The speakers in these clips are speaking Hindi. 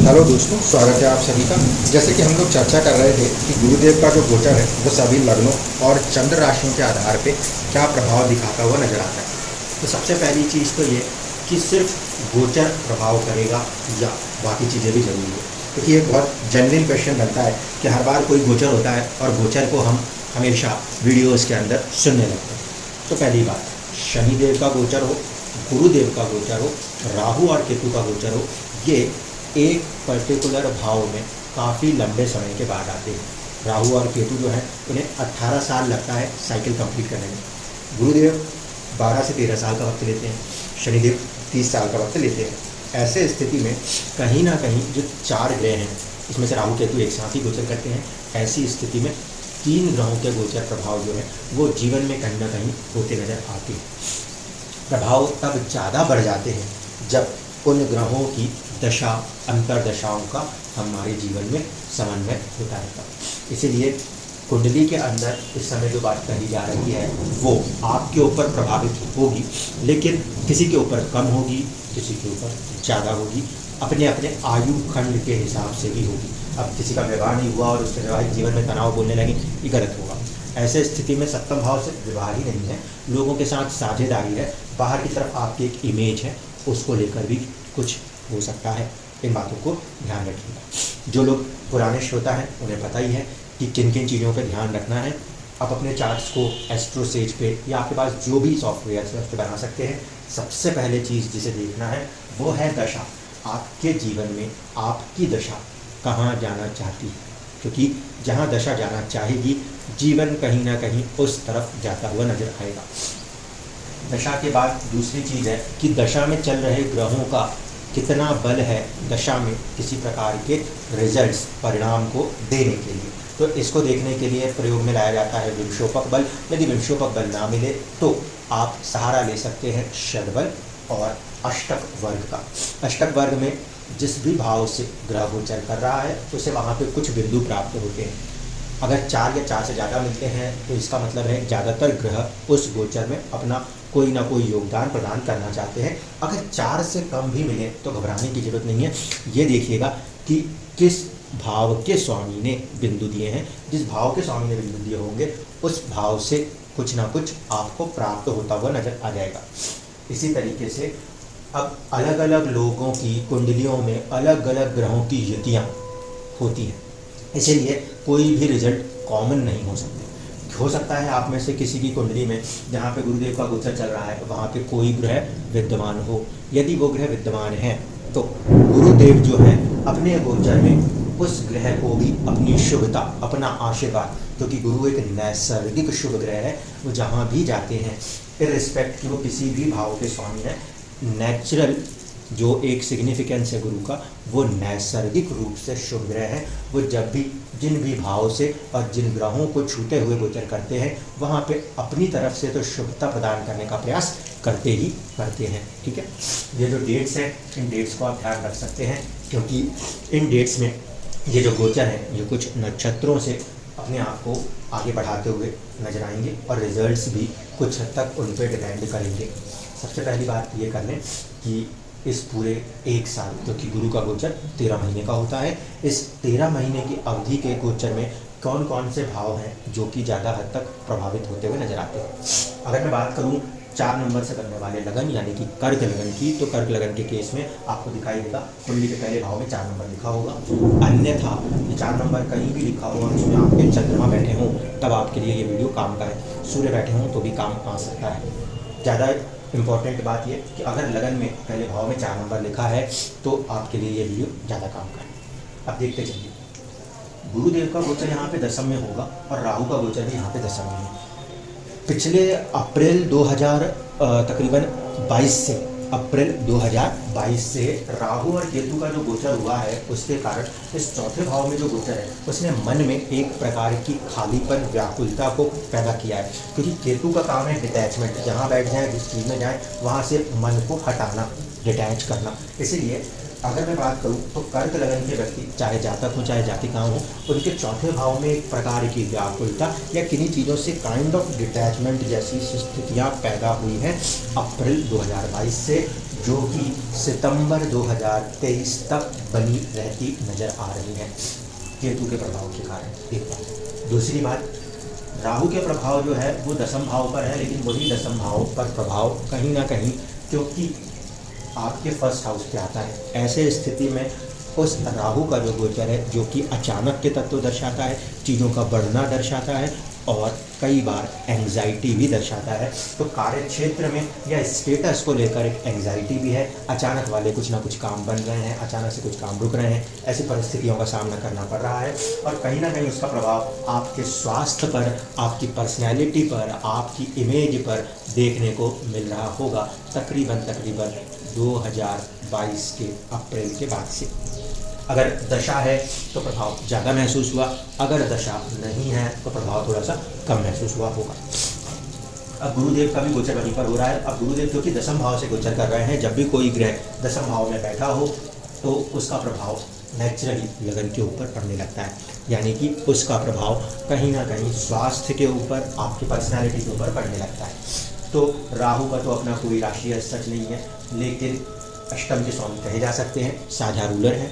हेलो दोस्तों, स्वागत है आप सभी का। जैसे कि हम लोग चर्चा कर रहे थे कि गुरुदेव का जो गोचर है वो सभी लग्नों और चंद्र राशियों के आधार पे क्या प्रभाव दिखाता हुआ नजर आता है। तो सबसे पहली चीज़ तो ये कि सिर्फ गोचर प्रभाव करेगा या बाकी चीज़ें भी जरूरी है, क्योंकि एक बहुत जेन्युइन क्वेश्चन बनता है कि हर बार कोई गोचर होता है और गोचर को हम हमेशा वीडियोज़ के अंदर सुनने लगते हैं। तो पहली बात, शनिदेव का गोचर हो, गुरुदेव का गोचर हो, राहु और केतु का गोचर हो, ये एक पर्टिकुलर भाव में काफ़ी लंबे समय के बाद आते हैं। राहु और केतु जो है उन्हें 18 साल लगता है साइकिल कंप्लीट करने में। गुरुदेव 12 से 13 साल का वक्त लेते हैं, शनिदेव 30 साल का वक्त लेते हैं। ऐसे स्थिति में कहीं ना कहीं जो 4 ग्रह हैं, इसमें से राहु केतु एक साथ ही गोचर करते हैं। ऐसी स्थिति में 3 ग्रहों के गोचर प्रभाव जो है वो जीवन में कहीं ना कहीं होते नजर आते हैं। प्रभाव तब ज़्यादा बढ़ जाते हैं जब उन ग्रहों की दशा अंतरदशाओं का हमारे जीवन में समन्वय होता रहता है। इसीलिए कुंडली के अंदर इस समय जो बात कही जा रही है वो आपके ऊपर प्रभावित होगी, लेकिन किसी के ऊपर कम होगी, किसी के ऊपर ज़्यादा होगी, अपने अपने आयु खंड के हिसाब से भी होगी। अब किसी का विवाह नहीं हुआ और उसके वैवाहिक जीवन में तनाव बोलने लगे, ये गलत होगा। ऐसे स्थिति में सप्तम भाव से विवाह ही नहीं है, लोगों के साथ साझेदारी है, बाहर की तरफ आपकी एक इमेज है, उसको लेकर भी कुछ हो सकता है। इन बातों को ध्यान रखिएगा। जो लोग पुराने श्रोता हैं उन्हें पता ही है कि किन किन चीज़ों पर ध्यान रखना है। आप अपने चार्ट्स को एस्ट्रोसेज पे या आपके पास जो भी सॉफ्टवेयर है उस पर बना सकते हैं। सबसे पहले चीज़ जिसे देखना है वो है दशा। आपके जीवन में आपकी दशा कहाँ जाना चाहती है, क्योंकि जहाँ दशा जाना चाहेगी जीवन कहीं ना कहीं उस तरफ जाता हुआ नजर आएगा। दशा के बाद दूसरी चीज़ है कि दशा में चल रहे ग्रहों का कितना बल है दशा में किसी प्रकार के रिजल्ट्स परिणाम को देने के लिए। तो इसको देखने के लिए प्रयोग में लाया जाता है विंशोपक बल। यदि विंशोपक बल ना मिले तो आप सहारा ले सकते हैं षडबल और अष्टक वर्ग का। अष्टक वर्ग में जिस भी भाव से ग्रह गोचर कर रहा है उसे वहाँ पे कुछ बिंदु प्राप्त होते हैं। अगर 4 या 4 से ज़्यादा मिलते हैं तो इसका मतलब है ज़्यादातर ग्रह उस गोचर में अपना कोई ना कोई योगदान प्रदान करना चाहते हैं। अगर 4 से कम भी मिले तो घबराने की जरूरत नहीं है। ये देखिएगा कि किस भाव के स्वामी ने बिंदु दिए हैं। जिस भाव के स्वामी ने बिंदु दिए होंगे उस भाव से कुछ ना कुछ आपको प्राप्त होता हुआ नजर आ जाएगा। इसी तरीके से अब अलग अलग लोगों की कुंडलियों में अलग अलग ग्रहों की युतियाँ होती हैं, इसीलिए कोई भी रिजल्ट कॉमन नहीं हो सकते। हो सकता है आप में से किसी की कुंडली में जहाँ पे गुरुदेव का गोचर चल रहा है वहाँ पे कोई ग्रह विद्यमान हो। यदि वो ग्रह विद्यमान है तो गुरुदेव जो है अपने गोचर में उस ग्रह को भी अपनी शुभता, अपना आशीर्वाद, क्योंकि गुरु एक नैसर्गिक शुभ ग्रह है, वो जहाँ भी जाते हैं इररिस्पेक्ट कि वो किसी भी भाव के स्वामी हैं, नेचुरल जो एक सिग्निफिकेंस है गुरु का वो नैसर्गिक रूप से शुभ ग्रह है। वो जब भी जिन भी भाव से और जिन ग्रहों को छूते हुए गोचर करते हैं वहाँ पे अपनी तरफ से तो शुभता प्रदान करने का प्रयास करते ही करते हैं। ठीक है, ये जो डेट्स हैं इन डेट्स को आप ध्यान रख सकते हैं, क्योंकि इन डेट्स में ये जो गोचर हैं ये कुछ नक्षत्रों से अपने आप को आगे बढ़ाते हुए नजर आएंगे और रिजल्ट्स भी कुछ हद तक उन पर डिपेंड करेंगे। सबसे पहली बात ये कर लें कि इस पूरे 1 साल, क्योंकि गुरु का गोचर 13 महीने का होता है, इस 13 महीने की अवधि के गोचर में कौन कौन से भाव हैं जो कि ज़्यादा हद तक प्रभावित होते हुए नजर आते हैं। अगर मैं बात करूं 4 नंबर से बनने वाले लगन यानी कि कर्क लगन की, तो कर्क लगन के केस में आपको दिखाई देगा कुंडली के पहले भाव में 4 नंबर लिखा होगा। अन्यथा 4 नंबर कहीं भी लिखा होगा उसमें आपके चंद्रमा बैठे हों तब आपके लिए ये वीडियो काम का है, सूर्य बैठे हों तो भी काम आ सकता है। ज़्यादा इम्पॉर्टेंट बात ये कि अगर लगन में पहले भाव में 4 नंबर लिखा है तो आपके लिए ये वीडियो ज़्यादा काम का है। अब देखते चलिए, गुरुदेव का गोचर यहाँ पे 10वीं में होगा और राहु का गोचर भी यहाँ पे 10वीं में है। पिछले अप्रैल 2000 तकरीबन 22 से अप्रैल 2022 से राहु और केतु का जो गोचर हुआ है उसके कारण इस चौथे भाव में जो गोचर है उसने मन में एक प्रकार की खालीपन, व्याकुलता को पैदा किया है, क्योंकि केतु का काम है डिटैचमेंट। जहाँ बैठ जाए जिस चीज़ में जाए वहाँ से मन को हटाना, डिटैच करना। इसीलिए अगर मैं बात करूं तो कर्क लगन के व्यक्ति, चाहे जातक हो चाहे जातिका हो, उनके चौथे भाव में एक प्रकार की व्याकुलता या किन्हीं चीज़ों से काइंड ऑफ डिटैचमेंट जैसी स्थितियां पैदा हुई हैं अप्रैल 2022 से, जो कि सितंबर 2023 तक बनी रहती नजर आ रही है केतु के प्रभाव के कारण। एक बात। दूसरी बात, राहु के प्रभाव जो है वो दसम भाव पर है, लेकिन वही दसम भाव पर प्रभाव कहीं ना कहीं क्योंकि आपके फर्स्ट हाउस पे आता है, ऐसे स्थिति में उस राहु का जो गोचर है, जो कि अचानक के तत्व दर्शाता है, चीज़ों का बढ़ना दर्शाता है और कई बार एंग्जाइटी भी दर्शाता है। तो कार्य क्षेत्र में या स्टेटस को लेकर एक एंग्जाइटी भी है, अचानक वाले कुछ ना कुछ काम बन रहे हैं, अचानक से कुछ काम रुक रहे हैं, ऐसी परिस्थितियों का सामना करना पड़ रहा है और कहीं ना कहीं उसका प्रभाव आपके स्वास्थ्य पर, आपकी पर्सनैलिटी पर, आपकी इमेज पर देखने को मिल रहा होगा तकरीबन 2022 के अप्रैल के बाद से। अगर दशा है तो प्रभाव ज़्यादा महसूस हुआ, अगर दशा नहीं है तो प्रभाव थोड़ा सा कम महसूस हुआ होगा। अब गुरुदेव का भी गोचर वहीं पर हो रहा है। अब गुरुदेव जो कि दसम भाव से गोचर कर रहे हैं, जब भी कोई ग्रह दसम भाव में बैठा हो तो उसका प्रभाव नेचुरली लगन के ऊपर पड़ने लगता है, यानी कि उसका प्रभाव कहीं ना कहीं स्वास्थ्य के ऊपर, आपकी पर्सनैलिटी के ऊपर पड़ने लगता है। तो राहु का तो अपना कोई राशि सच नहीं है, लेकिन अष्टम के स्वामी कहे जा सकते हैं, साझा रूलर है।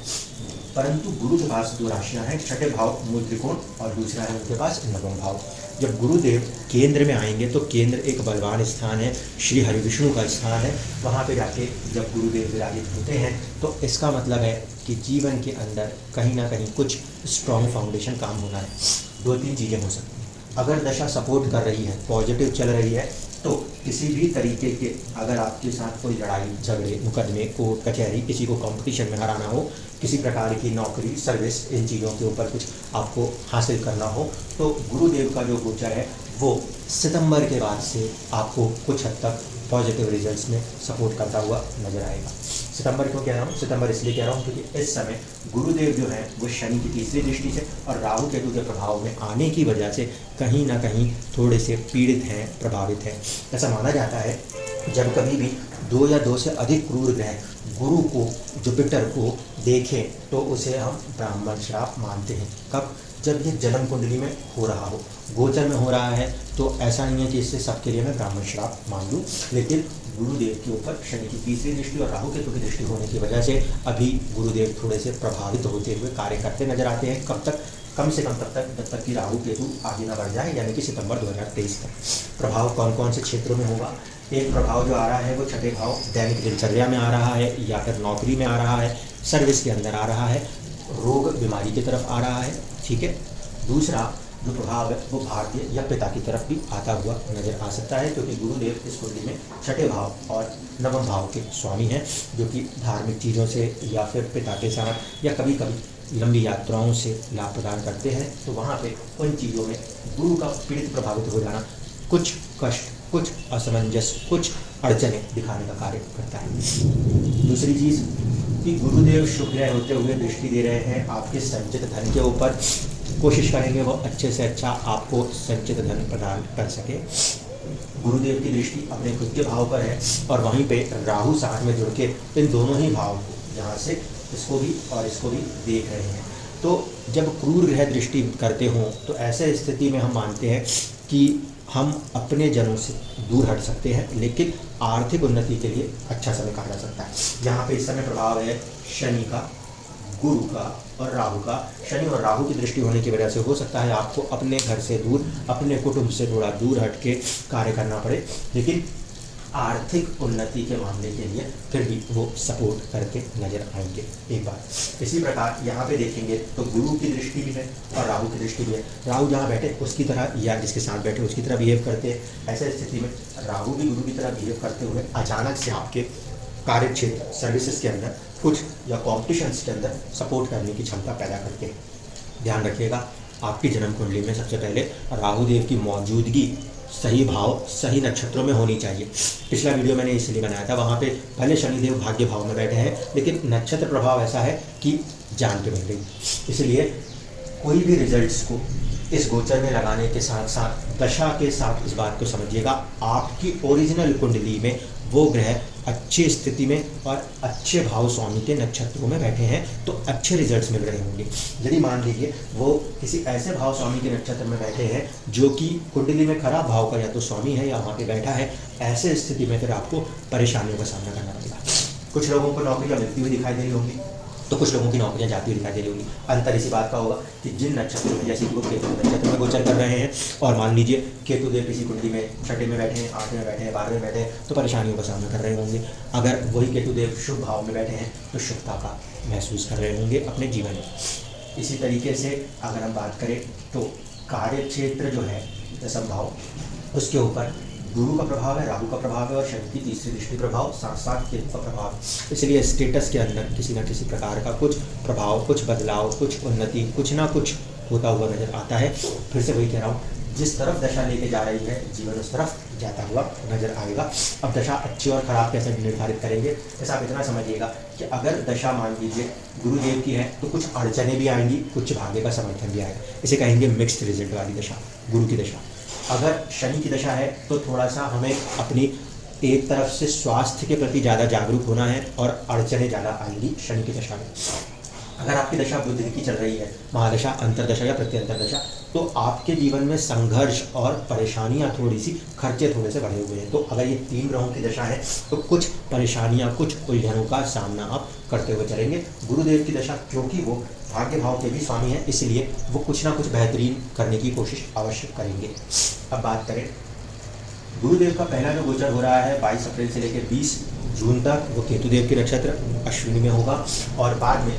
परंतु गुरु के पास दो राशियां हैं, छठे भाव मूल त्रिकोण और दूसरा है उनके पास नवम भाव। जब गुरुदेव केंद्र में आएंगे तो केंद्र एक बलवान स्थान है, श्री हरि विष्णु का स्थान है। वहाँ पे जाके जब गुरुदेव विराजित होते हैं तो इसका मतलब है कि जीवन के अंदर कहीं ना कहीं कुछ स्ट्रॉन्ग फाउंडेशन काम होना है। दो तीन चीज़ें हो सकती हैं। अगर दशा सपोर्ट कर रही है, पॉजिटिव चल रही है, तो किसी भी तरीके के अगर आपके साथ कोई लड़ाई झगड़े, मुकदमे, कोर्ट कचहरी, किसी को कंपटीशन में हराना हो, किसी प्रकार की नौकरी, सर्विस, इन चीज़ों के ऊपर कुछ आपको हासिल करना हो, तो गुरुदेव का जो गोचर है वो सितंबर के बाद से आपको कुछ हद तक पॉजिटिव रिजल्ट्स में सपोर्ट करता हुआ नजर आएगा। सितंबर क्यों कह रहा हूँ? सितंबर इसलिए कह रहा हूँ क्योंकि इस समय गुरुदेव जो है वो शनि की तीसरी दृष्टि से और राहु केतु के प्रभाव में आने की वजह से कहीं ना कहीं थोड़े से पीड़ित हैं, प्रभावित हैं। ऐसा माना जाता है जब कभी भी दो या दो से अधिक क्रूर ग्रह गुरु को, जुपिटर को देखें तो उसे हम ब्राह्मण श्राप मानते हैं। कब? जब ये जन्म कुंडली में हो रहा हो, गोचर में हो रहा है, तो ऐसा नहीं है कि इससे सबके लिए मैं ब्राह्मण श्राप मान लूँ, लेकिन गुरुदेव के ऊपर शनि की तीसरी दृष्टि और राहु केतु की दृष्टि होने की वजह से अभी गुरुदेव थोड़े से प्रभावित होते हुए कार्य करते नजर आते हैं। कब तक? कम से कम तब तक जब तक कि राहु केतु आगे ना बढ़ जाए, यानी कि सितंबर 2023 तक। प्रभाव कौन कौन से क्षेत्रों में होगा? एक प्रभाव जो आ रहा है वो छठे भाव दैनिक दिनचर्या में आ रहा है, या फिर नौकरी में आ रहा है, सर्विस के अंदर आ रहा है, रोग बीमारी की तरफ आ रहा है, ठीक है। दूसरा जो प्रभाव है वो भारतीय या पिता की तरफ भी आता हुआ नजर आ सकता है, क्योंकि गुरुदेव इस कुंडली में छठे भाव और नवम भाव के स्वामी हैं, जो कि धार्मिक चीज़ों से या फिर पिता के साथ या कभी कभी लंबी यात्राओं से लाभ प्रदान करते हैं। तो वहाँ पे उन चीज़ों में गुरु का पीड़ित प्रभावित हो जाना कुछ कष्ट, कुछ असमंजस, कुछ अड़चने दिखाने का कार्य करता है। दूसरी चीज़ कि गुरुदेव शुभ ग्रह होते हुए दृष्टि दे रहे हैं आपके संचित धन के ऊपर। कोशिश करेंगे वो अच्छे से अच्छा आपको संचित धन प्रदान कर सके। गुरुदेव की दृष्टि अपने खुद के भाव पर है और वहीं पे राहु साथ में जुड़ के इन दोनों ही भाव को यहाँ से इसको भी और इसको भी देख रहे हैं। तो जब क्रूर ग्रह दृष्टि करते हों तो ऐसे स्थिति में हम मानते हैं कि हम अपने जनों से दूर हट सकते हैं, लेकिन आर्थिक उन्नति के लिए अच्छा समय कहा जा सकता है। यहाँ पे इस समय प्रभाव है शनि का, गुरु का और राहु का। शनि और राहु की दृष्टि होने की वजह से हो सकता है आपको अपने घर से दूर, अपने कुटुंब से थोड़ा दूर हट के कार्य करना पड़े, लेकिन आर्थिक उन्नति के मामले के लिए फिर भी वो सपोर्ट करके नजर आएंगे। एक बार इसी प्रकार यहाँ पे देखेंगे तो गुरु की दृष्टि भी है और राहु की दृष्टि भी है। राहु जहाँ बैठे उसकी तरह या जिसके साथ बैठे उसकी तरह बिहेव करते हैं। ऐसे स्थिति में राहु भी गुरु की तरह बिहेव करते हुए अचानक से आपके कार्य क्षेत्र, सर्विसेज के अंदर कुछ या कॉम्पिटिशन्स के अंदर सपोर्ट करने की क्षमता पैदा करते हैं। ध्यान रखिएगा, आपकी जन्म कुंडली में सबसे पहले राहुदेव की मौजूदगी सही भाव, सही नक्षत्रों में होनी चाहिए। पिछला वीडियो मैंने इसलिए बनाया था, वहाँ पे भले शनिदेव भाग्य भाव में बैठे हैं, लेकिन नक्षत्र प्रभाव ऐसा है कि जान के मिल गई। इसलिए कोई भी रिजल्ट्स को इस गोचर में लगाने के साथ साथ दशा के साथ इस बात को समझिएगा, आपकी ओरिजिनल कुंडली में वो ग्रह अच्छी स्थिति में और अच्छे भाव स्वामी के नक्षत्रों में बैठे हैं तो अच्छे रिजल्ट्स मिल रहे होंगे। यदि मान लीजिए वो किसी ऐसे भाव स्वामी के नक्षत्र में बैठे हैं जो कि कुंडली में खराब भाव का या तो स्वामी है या वहाँ पे बैठा है, ऐसे स्थिति में फिर आपको परेशानियों का सामना करना पड़ेगा। कुछ लोगों को नौकरियाँ मिलती हुई दिखाई दे रही होंगी तो कुछ लोगों की नौकरियां जाती हुई दिखाई दे रही होंगी। अंतर इसी बात का होगा कि जिन नक्षत्रों में, जैसे कि वो केतु नक्षत्र में गोचर कर रहे हैं और मान लीजिए केतु देव किसी कुंडली में छठे में बैठे हैं, आठवें में बैठे हैं, 12वें में बैठे हैं तो परेशानियों का सामना कर रहे होंगे। अगर वही केतु देव शुभ भाव में बैठे हैं तो शुभता का महसूस कर रहे होंगे अपने जीवन में। इसी तरीके से अगर हम बात करें तो कार्य क्षेत्र जो है दशम भाव, उसके ऊपर गुरु का प्रभाव है, राहु का प्रभाव है और शनि की तीसरी दृष्टि प्रभाव, साथ साथ केतु का प्रभाव। इसलिए स्टेटस के अंदर किसी न किसी प्रकार का कुछ प्रभाव, कुछ बदलाव, कुछ उन्नति, कुछ ना कुछ होता हुआ नजर आता है। फिर से वही कह रहा हूँ, जिस तरफ दशा लेके जा रही है जीवन उस तरफ जाता हुआ नजर आएगा। अब दशा अच्छी और खराब कैसे निर्धारित करेंगे, जैसे आप इतना समझिएगा कि अगर दशा मान लीजिए गुरुदेव की है तो कुछ अड़चने भी आएंगी, कुछ भाग्य का समर्थन भी आएगा। इसे कहेंगे मिक्स्ड रिजल्ट वाली दशा, गुरु की दशा। अगर शनि की दशा है तो थोड़ा सा हमें अपनी एक तरफ से स्वास्थ्य के प्रति ज़्यादा जागरूक होना है और अड़चने ज़्यादा आएंगी शनि की दशा में। अगर आपकी दशा बुध की चल रही है, महादशा, अंतरदशा या प्रत्यंतर दशा, तो आपके जीवन में संघर्ष और परेशानियां थोड़ी सी, खर्चे थोड़े से बढ़े हुए हैं। तो अगर ये 3 ग्रहों की दशा है तो कुछ परेशानियां, कुछ उलझनों का सामना आप करते हुए चलेंगे। गुरुदेव की दशा, क्योंकि वो भाग्य भाव के भी स्वामी है, इसलिए वो कुछ ना कुछ बेहतरीन करने की कोशिश अवश्य करेंगे। अब बात करें गुरुदेव का पहला जो गोचर हो रहा है 22 अप्रैल से लेकर 20 जून तक, वो केतुदेव के नक्षत्र अश्विनी में होगा और बाद में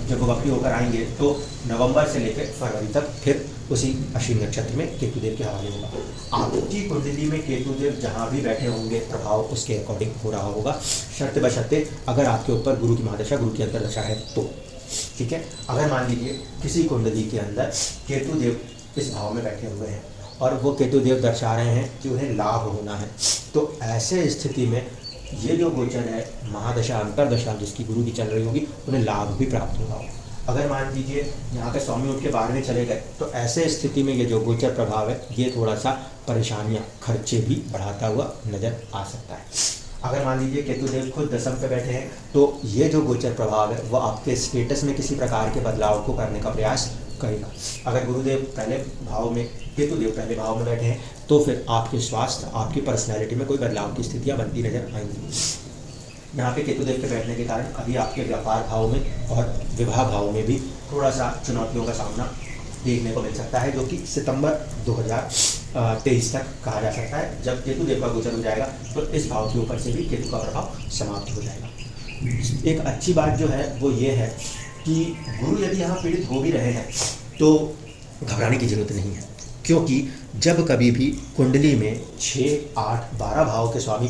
जब वो वक्री होकर आएंगे तो नवंबर से लेकर फरवरी तक फिर उसी अश्विनी नक्षत्र में केतुदेव के हवाले होगा। आपकी कुंडली में केतुदेव जहाँ भी बैठे होंगे प्रभाव उसके अकॉर्डिंग हो रहा होगा, शर्त बशर्ते अगर आपके ऊपर गुरु की महादशा, गुरु की अंतरदशा है तो। ठीक है, अगर मान लीजिए किसी कुंडली के अंदर केतुदेव इस भाव में बैठे हुए हैं और वो केतुदेव दर्शा रहे हैं कि उन्हें लाभ होना है, तो ऐसे स्थिति में ये जो गोचर है महादशा, अंतरदशा जिसकी गुरु की चल रही होगी, उन्हें लाभ भी प्राप्त होगा। अगर मान लीजिए यहाँ के स्वामी उठ के 12वें चले गए तो ऐसे स्थिति में ये जो गोचर प्रभाव है ये थोड़ा सा परेशानियाँ, खर्चे भी बढ़ाता हुआ नजर आ सकता है। अगर मान लीजिए केतुदेव खुद दशम पे बैठे हैं तो ये जो गोचर प्रभाव है वो आपके स्टेटस में किसी प्रकार के बदलाव को करने का प्रयास करेगा। अगर गुरुदेव पहले भाव में, केतुदेव पहले भाव में बैठे हैं तो फिर आपके स्वास्थ्य, आपकी पर्सनैलिटी में कोई बदलाव की स्थितियाँ बनती नजर आएंगी। यहाँ पे केतुदेव के बैठने के कारण अभी आपके व्यापार भाव में और विवाह भाव में भी थोड़ा सा चुनौतियों का सामना देखने को मिल सकता है, जो कि सितंबर 2023 तक कहा जा सकता है। जब केतुदेव का गोचर हो जाएगा तो इस भाव के ऊपर से भी केतु का प्रभाव समाप्त हो जाएगा। एक अच्छी बात जो है वो ये है कि गुरु यदि यहाँ पीड़ित हो भी रहे हैं तो घबराने की जरूरत नहीं है, क्योंकि जब कभी भी कुंडली में 6, 8, 12 भाव के स्वामी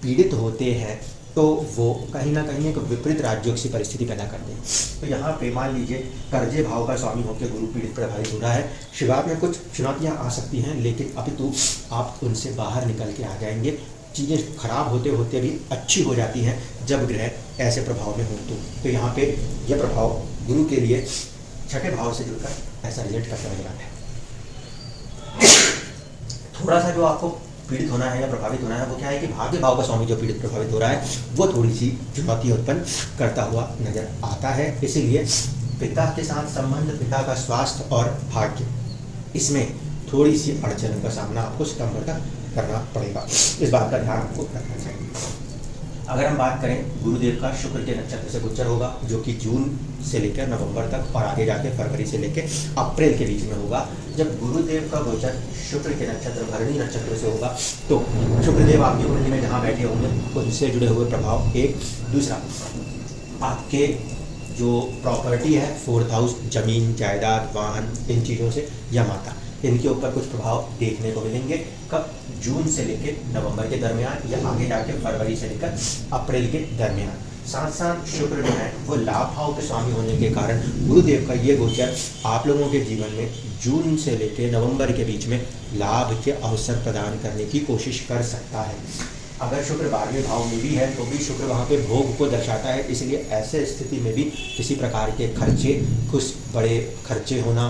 पीड़ित होते हैं तो वो कहीं ना कहीं एक विपरीत राजयोग की परिस्थिति पैदा करते हैं। तो यहाँ पे मान लीजिए कर्जे भाव का स्वामी होकर गुरु पीड़ित प्रभावित हो रहा है, शुरुआत में कुछ चुनौतियाँ आ सकती हैं लेकिन अभी तो आप उनसे बाहर निकल के आ जाएंगे। चीज़ें खराब होते होते भी अच्छी हो जाती हैं जब ग्रह ऐसे प्रभाव में हो। तो यहाँ पे यह प्रभाव गुरु के लिए छठे भाव से जुड़कर ऐसा रिजल्ट करते नजर आता है। थोड़ा सा जो आपको पीड़ित होना है या प्रभावित होना है वो क्या है कि भाग्य भाव का स्वामी जो पीड़ित प्रभावित हो रहा है वो थोड़ी सी चुनौती उत्पन्न करता हुआ नजर आता है। इसीलिए पिता के साथ संबंध, पिता का स्वास्थ्य और भाग्य, इसमें थोड़ी सी अड़चनों का सामना आपको सितंबर तक करना पड़ेगा। इस बात का ध्यान आपको रखना चाहिए। अगर हम बात करें गुरुदेव का शुक्र के नक्षत्र से गोचर होगा जो कि जून से लेकर नवंबर तक और आगे जाके फरवरी से लेकर अप्रैल के बीच में होगा। जब गुरुदेव का गोचर शुक्र के नक्षत्र भरणी नक्षत्र से होगा तो शुक्रदेव आपकी कुंडली में जहाँ बैठे होंगे उनसे जुड़े हुए प्रभाव एक, दूसरा आपके जो प्रॉपर्टी है 4th हाउस, जमीन, जायदाद, वाहन, इन चीज़ों से या माता, इनके ऊपर कुछ प्रभाव देखने को मिलेंगे। कब? जून से लेकर नवंबर के दरमियान या आगे जाके फरवरी से लेकर अप्रैल के दरमियान। साथ साथ शुक्र जो है वो लाभ भाव के स्वामी होने के कारण गुरुदेव का ये गोचर आप लोगों के जीवन में जून से लेकर नवंबर के बीच में लाभ के अवसर प्रदान करने की कोशिश कर सकता है। अगर शुक्र 12वें भाव में भी है तो भी शुक्र वहाँ पे भोग को दर्शाता है, इसलिए ऐसे स्थिति में भी किसी प्रकार के खर्चे, कुछ बड़े खर्चे होना,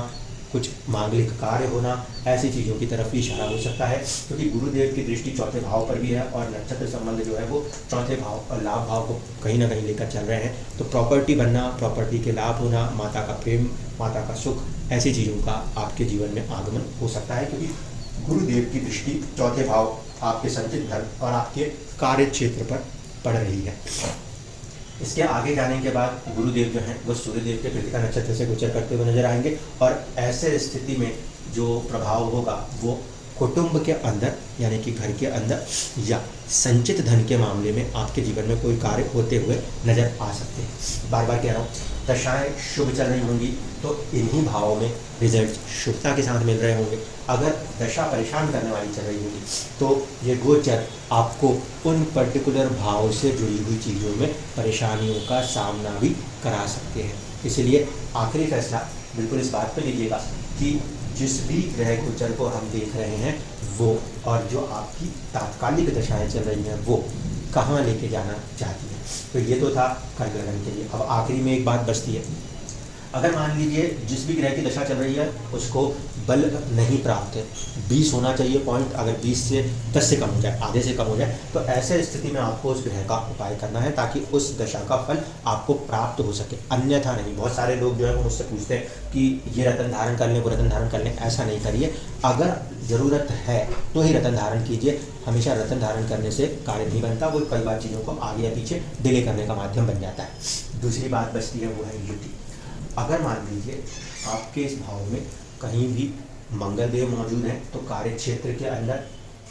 कुछ मांगलिक कार्य होना, ऐसी चीज़ों की तरफ भी इशारा हो सकता है, क्योंकि गुरुदेव की दृष्टि चौथे भाव पर भी है और नक्षत्र संबंध जो है वो चौथे भाव और लाभ भाव को कहीं ना कहीं लेकर चल रहे हैं। तो प्रॉपर्टी बनना, प्रॉपर्टी के लाभ होना, माता का प्रेम, माता का सुख, ऐसी चीज़ों का आपके जीवन में आगमन हो सकता है, क्योंकि गुरुदेव की दृष्टि चौथे भाव, आपके संचित धन और आपके कार्य क्षेत्र पर पड़ रही है। इसके आगे जाने के बाद गुरुदेव जो हैं वो सूर्यदेव के कृतिका नक्षत्र से गोचर करते हुए नजर आएंगे और ऐसे स्थिति में जो प्रभाव होगा वो कुटुंब के अंदर यानी कि घर के अंदर या संचित धन के मामले में आपके जीवन में कोई कार्य होते हुए नजर आ सकते हैं। बार बार कह रहा हूँ, दशाएं शुभ चल रही होंगी तो इन्हीं भावों में रिजल्ट शुभता के साथ मिल रहे होंगे। अगर दशा परेशान करने वाली चल रही होगी तो ये गोचर आपको उन पर्टिकुलर भाव से जुड़ी हुई चीज़ों में परेशानियों का सामना भी करा सकते हैं। इसलिए आखिरी फैसला बिल्कुल इस बात पर लीजिएगा कि जिस भी ग्रह गोचर को हम देख रहे हैं वो और जो आपकी तात्कालिक दशाएं चल रही हैं वो कहाँ लेके जाना चाहती है। तो ये तो था कर्क लग्न के लिए। अब आखिरी में एक बात बचती है, अगर मान लीजिए जिस भी ग्रह की दशा चल रही है उसको बल नहीं प्राप्त है, 20 होना चाहिए पॉइंट, अगर 20 से 10 से कम हो जाए, आधे से कम हो जाए, तो ऐसे स्थिति में आपको उस ग्रह का उपाय करना है ताकि उस दशा का फल आपको प्राप्त हो सके, अन्यथा नहीं। बहुत सारे लोग जो है वो मुझसे पूछते हैं कि ये रतन धारण कर लें, वो रतन धारण कर लें। ऐसा नहीं करिए, अगर ज़रूरत है तो ही रतन धारण कीजिए। हमेशा रतन धारण करने से कार्य नहीं बनता, वो कई बार चीज़ों को आगे या पीछे डिले करने का माध्यम बन जाता है। दूसरी बात बचती है वो है युति। अगर मान लीजिए आपके इस भाव में कहीं भी मंगल देव मौजूद हैं तो कार्य क्षेत्र के अंदर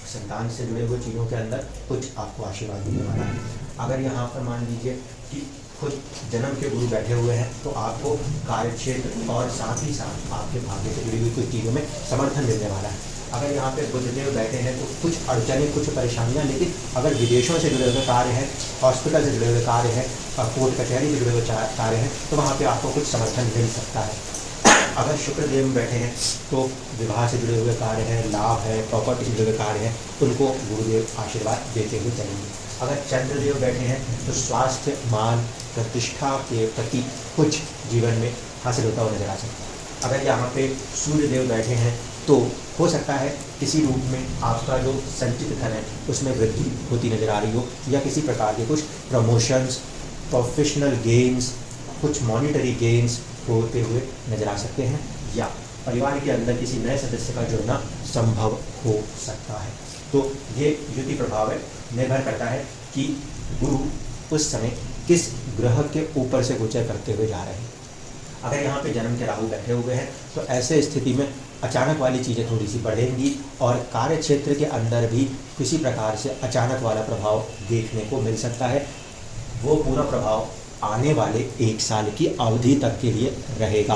संतान से जुड़े हुए चीज़ों के अंदर कुछ आपको आशीर्वाद मिलने वाला है। अगर यहाँ पर मान लीजिए कि कुछ जन्म के गुरु बैठे हुए हैं तो आपको कार्य क्षेत्र और साथ ही साथ आपके भाग्य से जुड़ी हुई कुछ चीज़ों में समर्थन मिलने वाला है। अगर यहाँ पे बुधदेव बैठे हैं तो कुछ अड़चनें, कुछ परेशानियाँ, लेकिन अगर विदेशों से जुड़े हुए कार्य हैं, हॉस्पिटल से जुड़े हुए कार्य हैं, कोर्ट कचहरी से जुड़े हुए कार्य हैं, तो वहाँ पे आपको कुछ समर्थन मिल सकता है। अगर शुक्रदेव में बैठे हैं तो विवाह से जुड़े हुए कार्य हैं, लाभ है, प्रॉपर्टी से जुड़े हुए कार्य हैं, उनको गुरुदेव आशीर्वाद देते हुए चलेंगे। अगर चंद्रदेव बैठे हैं तो स्वास्थ्य, मान, प्रतिष्ठा के प्रति कुछ जीवन में हासिल होता हुआ नजर आ सकता है। अगर यहाँ पे सूर्यदेव बैठे हैं तो हो सकता है किसी रूप में आपका जो संचित धन है उसमें वृद्धि होती नजर आ रही हो, या किसी प्रकार के कुछ प्रमोशंस, प्रोफेशनल गेन्स, कुछ मॉनिटरी गेन्स होते हुए नजर आ सकते हैं, या परिवार के अंदर किसी नए सदस्य का जुड़ना संभव हो सकता है। तो ये युति प्रभाव है, निर्भर करता है कि गुरु उस समय किस ग्रह के ऊपर से गोचर करते हुए जा रहे हैं। अगर यहाँ पे जन्म के राहु बैठे हुए हैं तो ऐसे स्थिति में अचानक वाली चीज़ें थोड़ी सी बढ़ेंगी और कार्य क्षेत्र के अंदर भी किसी प्रकार से अचानक वाला प्रभाव देखने को मिल सकता है। वो पूरा प्रभाव आने वाले 1 साल की अवधि तक के लिए रहेगा।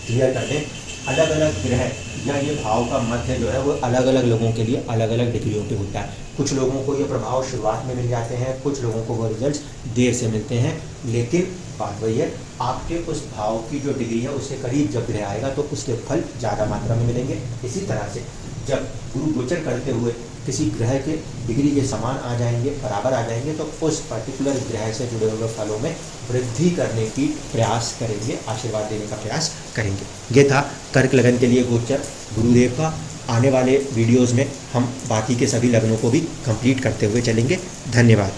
क्लियर कर दें, अलग अलग ग्रह या ये भाव का मध्य जो है वो अलग अलग लोगों के लिए अलग अलग डिग्रियों पे होता है। कुछ लोगों को ये प्रभाव शुरुआत में मिल जाते हैं, कुछ लोगों को वो रिजल्ट्स देर से मिलते हैं, लेकिन बात वही है, आपके उस भाव की जो डिग्री है उससे करीब जब ग्रह आएगा तो उसके फल ज़्यादा मात्रा में मिलेंगे। इसी तरह से जब गुरु गोचर करते हुए किसी ग्रह के डिग्री के समान आ जाएंगे, बराबर आ जाएंगे, तो उस पर्टिकुलर ग्रह से जुड़े हुए फलों में वृद्धि करने की प्रयास करेंगे, आशीर्वाद देने का प्रयास करेंगे। ये था कर्क लगन के लिए गोचर गुरुदेव का। आने वाले वीडियोज़ में हम बाकी के सभी लग्नों को भी कंप्लीट करते हुए चलेंगे। धन्यवाद।